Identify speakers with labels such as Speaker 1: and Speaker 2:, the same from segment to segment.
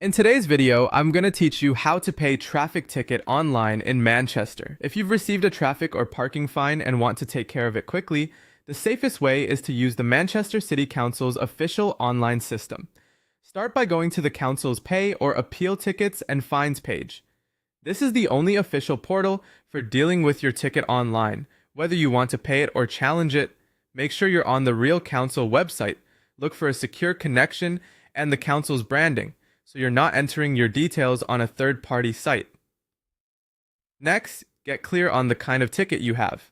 Speaker 1: In today's video, I'm going to teach you how to pay traffic ticket online in Manchester. If you've received a traffic or parking fine and want to take care of it quickly, the safest way is to use the Manchester City Council's official online system. Start by going to the council's pay or appeal tickets and fines page. This is the only official portal for dealing with your ticket online. Whether you want to pay it or challenge it, make sure you're on the real council website. Look for a secure connection and the council's branding, so you're not entering your details on a third-party site. Next, get clear on the kind of ticket you have.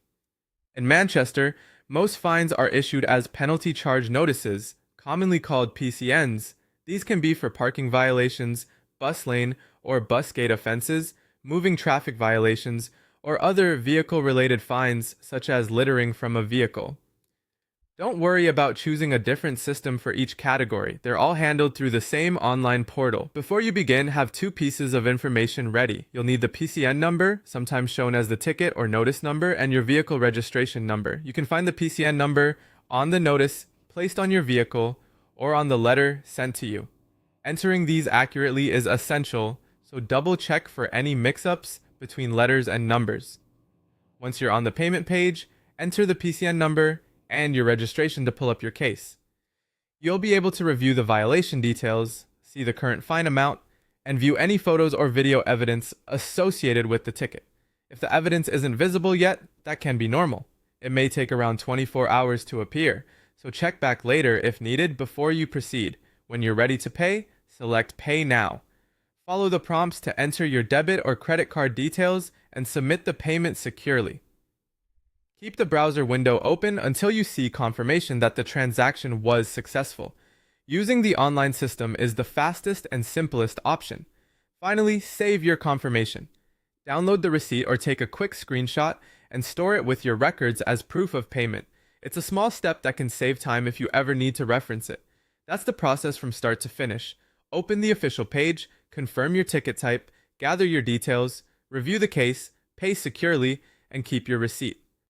Speaker 1: In Manchester, most fines are issued as penalty charge notices, commonly called PCNs. These can be for parking violations, bus lane or bus gate offenses, moving traffic violations, or other vehicle-related fines such as littering from a vehicle. Don't worry about choosing a different system for each category. They're all handled through the same online portal. Before you begin, have two pieces of information ready. You'll need the PCN number, sometimes shown as the ticket or notice number, and your vehicle registration number. You can find the PCN number on the notice placed on your vehicle or on the letter sent to you. Entering these accurately is essential, so double check for any mix-ups between letters and numbers. Once you're on the payment page, enter the PCN number and your registration to pull up your case. You'll be able to review the violation details, see the current fine amount, and view any photos or video evidence associated with the ticket. If the evidence isn't visible yet, that can be normal. It may take around 24 hours to appear, so check back later if needed before you proceed. When you're ready to pay, select Pay Now. Follow the prompts to enter your debit or credit card details and submit the payment securely. Keep the browser window open until you see confirmation that the transaction was successful. Using the online system is the fastest and simplest option. Finally, save your confirmation. Download the receipt or take a quick screenshot and store it with your records as proof of payment. It's a small step that can save time if you ever need to reference it. That's the process from start to finish. Open the official page, confirm your ticket type, gather your details, review the case, pay securely, and keep your receipt.